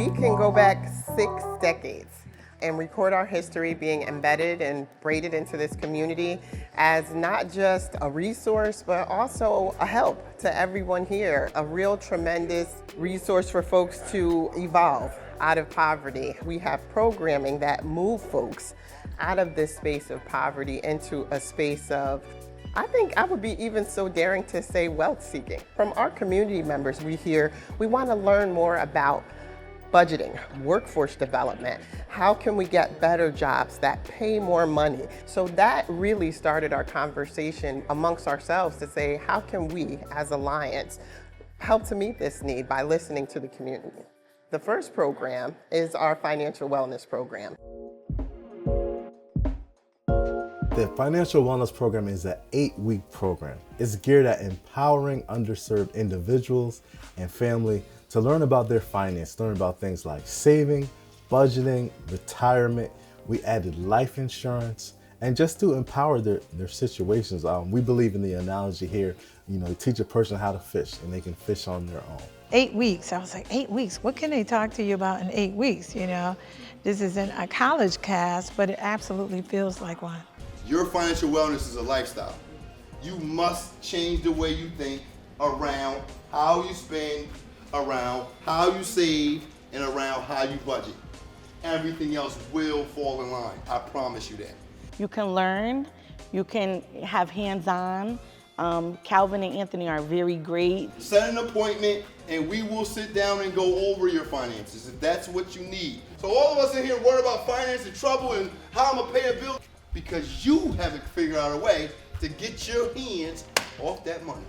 We can go back 6 decades and record our history being embedded and braided into this community as not just a resource, but also a help to everyone here, a real tremendous resource for folks to evolve out of poverty. We have programming that move folks out of this space of poverty into a space of, I think I would be even so daring to say, wealth seeking. From our community members we hear, we want to learn more about budgeting, workforce development. How can we get better jobs that pay more money? So that really started our conversation amongst ourselves to say, how can we as Alliance help to meet this need by listening to the community? The first program is our financial wellness program. The Financial Wellness Program is an 8-week program. It's geared at empowering underserved individuals and family to learn about their finance, learn about things like saving, budgeting, retirement. We added life insurance, and just to empower their situations. We believe in the analogy here, teach a person how to fish and they can fish on their own. 8 weeks, I was like, 8 weeks, what can they talk to you about in 8 weeks, This isn't a college class, but it absolutely feels like one. Your financial wellness is a lifestyle. You must change the way you think around how you spend, around how you save, and around how you budget. Everything else will fall in line. I promise you that. You can learn, you can have hands-on. Calvin and Anthony are very great. Set an appointment and we will sit down and go over your finances if that's what you need. So all of us in here worried about finance and trouble and how I'm gonna pay a bill because you haven't figured out a way to get your hands off that money.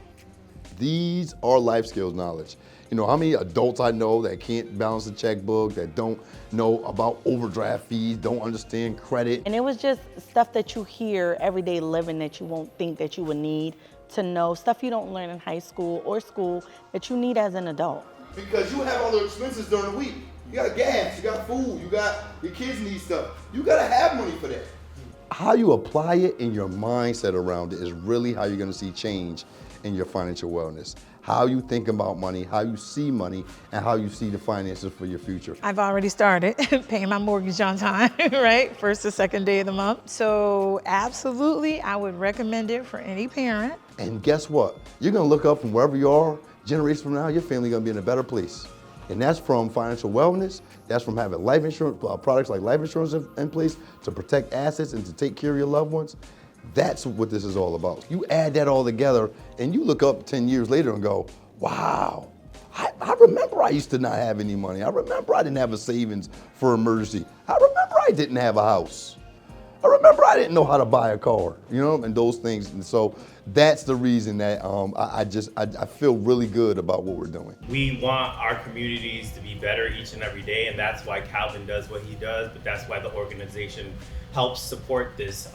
These are life skills knowledge. How many adults I know that can't balance a checkbook, that don't know about overdraft fees, don't understand credit. And it was just stuff that you hear everyday living that you won't think that you would need to know, stuff you don't learn in high school or school that you need as an adult. Because you have other expenses during the week. You got gas, you got food, your kids need stuff. You gotta have money for that. How you apply it and your mindset around it is really how you're gonna see change in your financial wellness. How you think about money, how you see money, and how you see the finances for your future. I've already started paying my mortgage on time, right? First or second day of the month. So absolutely, I would recommend it for any parent. And guess what? You're gonna look up from wherever you are, generations from now, your family gonna be in a better place. And that's from financial wellness, that's from having life insurance, products like life insurance in place to protect assets and to take care of your loved ones. That's what this is all about. You add that all together and you look up 10 years later and go, wow, I remember I used to not have any money. I remember I didn't have a savings for emergency. I remember I didn't have a house. I remember I didn't know how to buy a car, and those things. And so that's the reason that I feel really good about what we're doing. We want our communities to be better each and every day, and that's why Calvin does what he does, but that's why the organization helps support this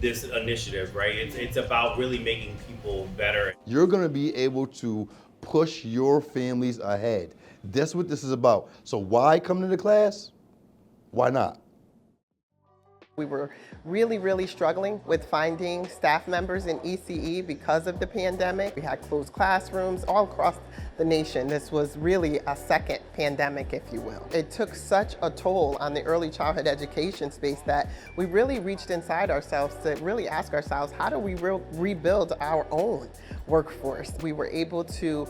initiative, right? It's about really making people better. You're gonna be able to push your families ahead. That's what this is about. So why come to the class? Why not? We were really struggling with finding staff members in ECE because of the pandemic. We had closed classrooms all across the nation. This was really a second pandemic, if you will. It took such a toll on the early childhood education space that we really reached inside ourselves to really ask ourselves, how do we rebuild our own workforce? We were able to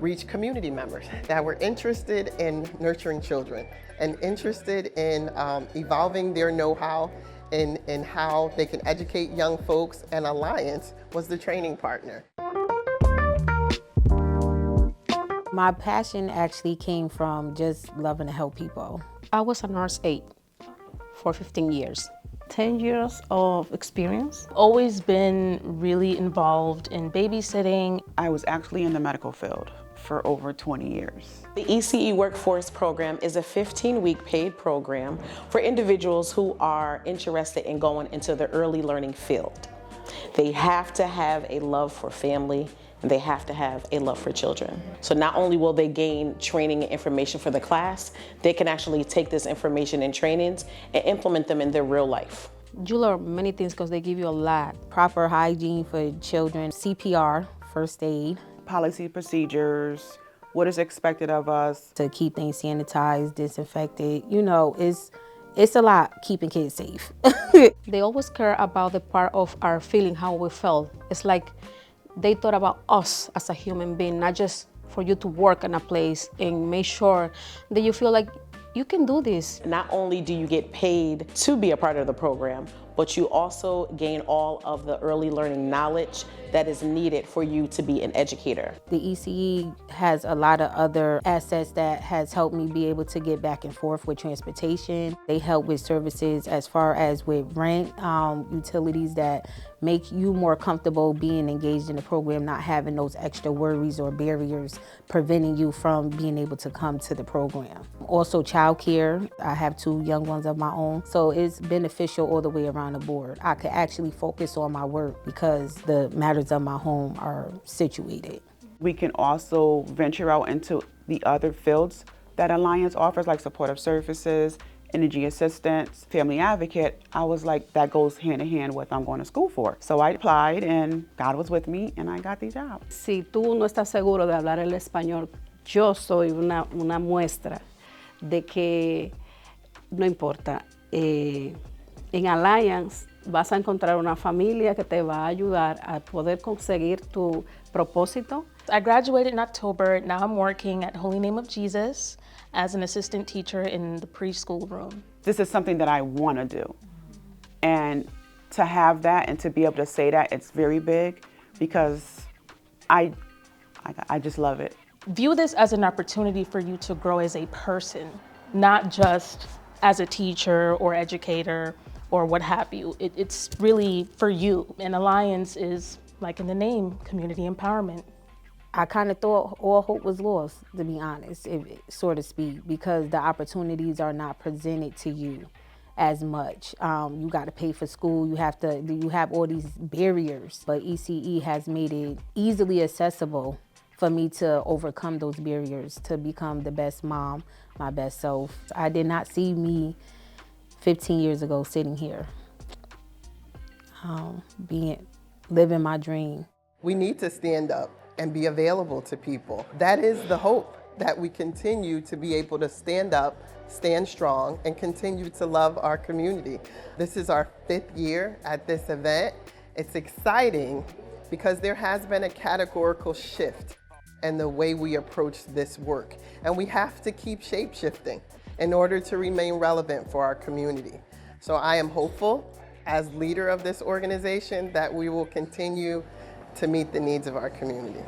reach community members that were interested in nurturing children and interested in evolving their know-how in how they can educate young folks, and Alliance was the training partner. My passion actually came from just loving to help people. I was a nurse aide for 15 years. 10 years of experience. Always been really involved in babysitting. I was actually in the medical field for over 20 years. The ECE Workforce Program is a 15-week paid program for individuals who are interested in going into the early learning field. They have to have a love for family, and they have to have a love for children. So not only will they gain training and information for the class, they can actually take this information and trainings and implement them in their real life. You learn many things because they give you a lot. Proper hygiene for children, CPR, first aid. Policy procedures, what is expected of us. To keep things sanitized, disinfected, you know, it's a lot keeping kids safe. They always care about the part of our feeling, how we felt. It's like they thought about us as a human being, not just for you to work in a place and make sure that you feel like you can do this. Not only do you get paid to be a part of the program, but you also gain all of the early learning knowledge that is needed for you to be an educator. The ECE has a lot of other assets that has helped me be able to get back and forth with transportation. They help with services as far as with rent, utilities that make you more comfortable being engaged in the program, not having those extra worries or barriers preventing you from being able to come to the program. Also childcare. I have 2 young ones of my own, so it's beneficial all the way around the board. I could actually focus on my work because the matters of my home are situated. We can also venture out into the other fields that Alliance offers, like supportive services, energy assistance, family advocate. I was like, that goes hand in hand with what I'm going to school for. So I applied and God was with me and I got the job. Si tú no estás seguro de hablar el español, yo soy una muestra de que no importa. En Alliance vas a encontrar una familia que te va a ayudar a poder conseguir tu propósito. I graduated in October. Now I'm working at Holy Name of Jesus as an assistant teacher in the preschool room. This is something that I want to do. And to have that and to be able to say that, it's very big because I just love it. View this as an opportunity for you to grow as a person, not just as a teacher or educator or what have you. It's really for you. And Alliance is, like in the name, community empowerment. I kind of thought all hope was lost, to be honest, so to speak, because the opportunities are not presented to you as much. You got to pay for school. You have all these barriers, but ECE has made it easily accessible for me to overcome those barriers, to become the best mom, my best self. I did not see me 15 years ago sitting here, living my dream. We need to stand up and be available to people. That is the hope, that we continue to be able to stand up, stand strong, and continue to love our community. This is our 5th year at this event. It's exciting because there has been a categorical shift in the way we approach this work. And we have to keep shape-shifting in order to remain relevant for our community. So I am hopeful, as leader of this organization, that we will continue to meet the needs of our community.